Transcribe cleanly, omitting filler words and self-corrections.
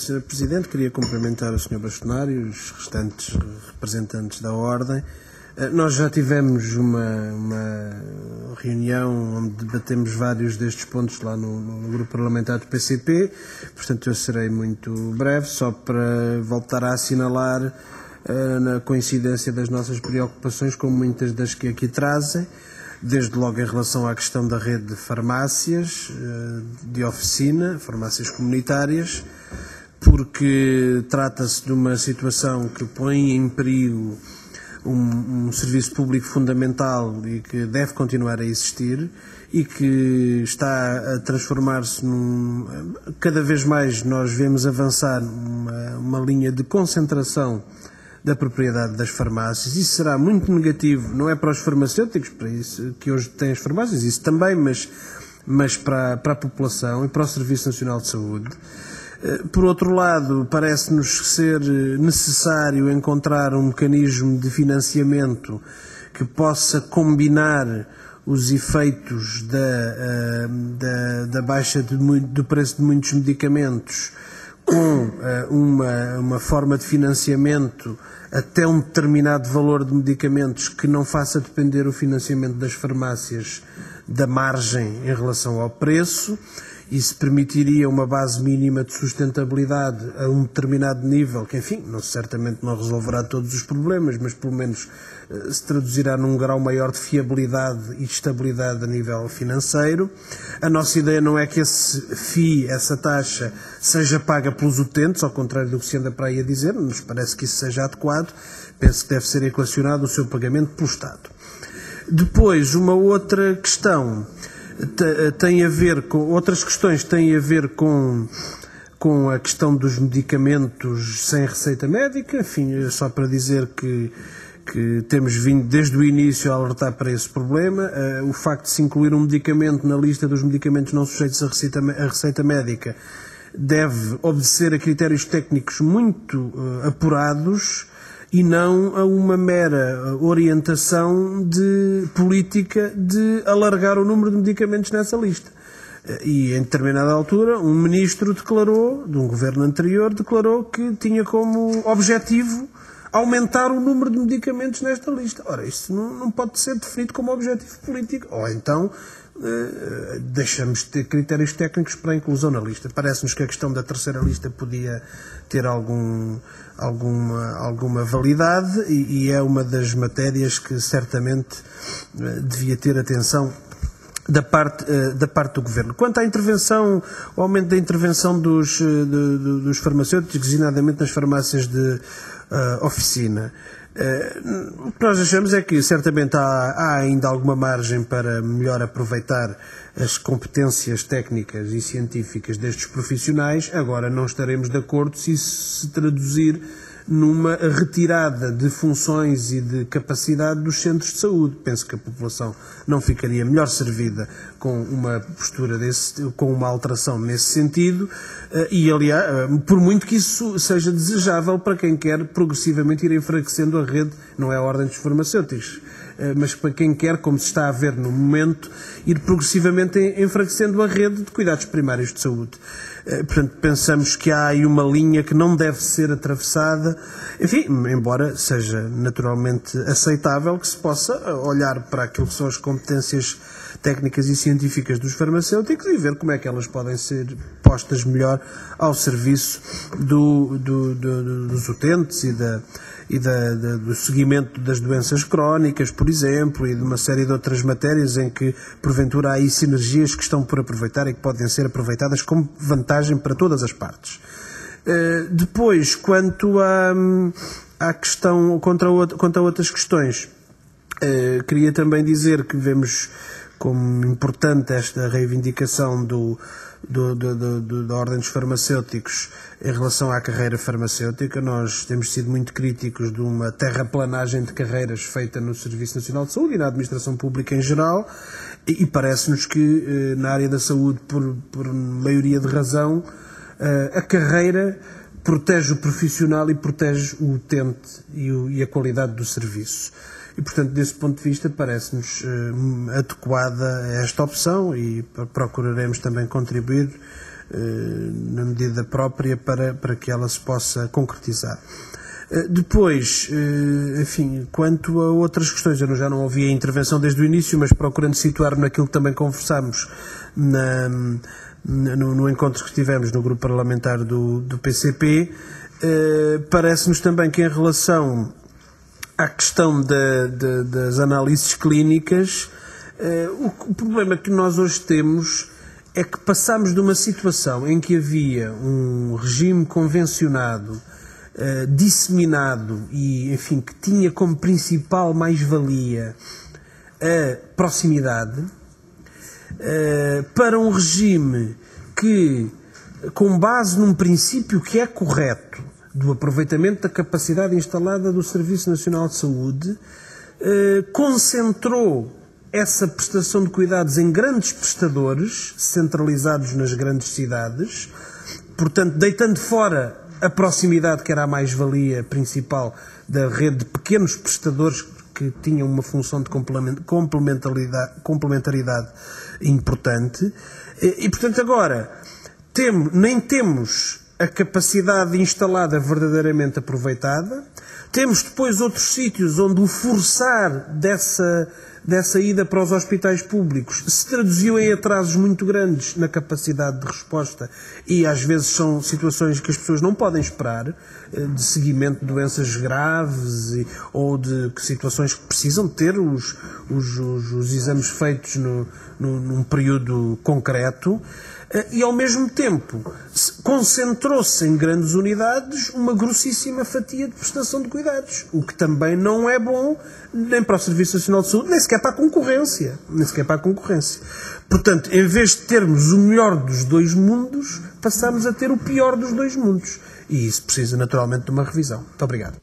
Sr. Presidente, queria cumprimentar o Sr. Bastonário e os restantes representantes da Ordem. Nós já tivemos uma reunião onde debatemos vários destes pontos lá no grupo parlamentar do PCP, portanto eu serei muito breve, só para voltar a assinalar na coincidência das nossas preocupações com muitas das que aqui trazem, desde logo em relação à questão da rede de farmácias de oficina, farmácias comunitárias, porque trata-se de uma situação que põe em perigo um serviço público fundamental e que deve continuar a existir e que está a transformar-se cada vez mais nós vemos avançar uma linha de concentração da propriedade das farmácias. Isso será muito negativo, não é para os farmacêuticos, para isso que hoje têm as farmácias, isso também, mas para a população e para o Serviço Nacional de Saúde. Por outro lado, parece-nos ser necessário encontrar um mecanismo de financiamento que possa combinar os efeitos da baixa do preço de muitos medicamentos com uma forma de financiamento até um determinado valor de medicamentos que não faça depender o financiamento das farmácias da margem em relação ao preço. Isso permitiria uma base mínima de sustentabilidade a um determinado nível, que, enfim, certamente não resolverá todos os problemas, mas pelo menos se traduzirá num grau maior de fiabilidade e estabilidade a nível financeiro. A nossa ideia não é que esse FII, essa taxa, seja paga pelos utentes, ao contrário do que se anda para aí a dizer, nos parece que isso seja adequado. Penso que deve ser equacionado o seu pagamento pelo Estado. Depois, uma outra questão tem a ver com outras questões têm a ver com a questão dos medicamentos sem receita médica. Enfim, só para dizer que temos vindo desde o início a alertar para esse problema. O facto de se incluir um medicamento na lista dos medicamentos não sujeitos a receita médica deve obedecer a critérios técnicos muito apurados e não a uma mera orientação de política de alargar o número de medicamentos nessa lista. E em determinada altura um ministro declarou, de um governo anterior, declarou que tinha como objetivo aumentar o número de medicamentos nesta lista. Ora, isso não pode ser definido como objetivo político. Ou então deixamos de ter critérios técnicos para a inclusão na lista. Parece-nos que a questão da terceira lista podia ter alguma validade e é uma das matérias que certamente devia ter atenção da parte do Governo. Quanto à intervenção, ao aumento da intervenção dos farmacêuticos, designadamente nas farmácias de oficina, o que nós achamos é que certamente há ainda alguma margem para melhor aproveitar as competências técnicas e científicas destes profissionais. Agora, não estaremos de acordo se isso se traduzir numa retirada de funções e de capacidade dos centros de saúde. Penso que a população não ficaria melhor servida com uma postura com uma alteração nesse sentido e, aliás, por muito que isso seja desejável para quem quer progressivamente ir enfraquecendo a rede, não é a ordem dos farmacêuticos, mas para quem quer, como se está a ver no momento, ir progressivamente enfraquecendo a rede de cuidados primários de saúde. Portanto, pensamos que há aí uma linha que não deve ser atravessada, enfim, embora seja naturalmente aceitável que se possa olhar para aquilo que são as competências técnicas e científicas dos farmacêuticos e ver como é que elas podem ser postas melhor ao serviço dos utentes e do seguimento das doenças crónicas, por exemplo, e de uma série de outras matérias em que, porventura, há aí sinergias que estão por aproveitar e que podem ser aproveitadas como vantagem para todas as partes. Depois, quanto à questão, quanto a outras questões, queria também dizer que vemos como importante esta reivindicação da Ordem dos Farmacêuticos em relação à carreira farmacêutica. Nós temos sido muito críticos de uma terraplanagem de carreiras feita no Serviço Nacional de Saúde e na Administração Pública em geral, e parece-nos que na área da saúde, por maioria de razão, a carreira protege o profissional e protege o utente e a qualidade do serviço. E, portanto, desse ponto de vista, parece-nos adequada esta opção e procuraremos também contribuir na medida própria para que ela se possa concretizar. Depois, enfim, quanto a outras questões, eu já não ouvi a intervenção desde o início, mas procurando situar-me naquilo que também conversámos no encontro que tivemos no grupo parlamentar do PCP, parece-nos também que em relação à questão das análises clínicas, o problema que nós hoje temos é que passamos de uma situação em que havia um regime convencionado, disseminado e, enfim, que tinha como principal mais-valia a proximidade, para um regime que, com base num princípio que é correto, do aproveitamento da capacidade instalada do Serviço Nacional de Saúde, concentrou essa prestação de cuidados em grandes prestadores, centralizados nas grandes cidades, portanto, deitando fora a proximidade, que era a mais-valia principal da rede de pequenos prestadores que tinham uma função de complementaridade importante. E, portanto, agora, nem temos a capacidade instalada verdadeiramente aproveitada, temos depois outros sítios onde o forçar dessa ida para os hospitais públicos se traduziu em atrasos muito grandes na capacidade de resposta e às vezes são situações que as pessoas não podem esperar, de seguimento de doenças graves ou de situações que precisam ter os exames feitos num período concreto. E, ao mesmo tempo, concentrou-se em grandes unidades uma grossíssima fatia de prestação de cuidados, o que também não é bom nem para o Serviço Nacional de Saúde, nem sequer para a concorrência. Portanto, em vez de termos o melhor dos dois mundos, passamos a ter o pior dos dois mundos. E isso precisa, naturalmente, de uma revisão. Muito obrigado.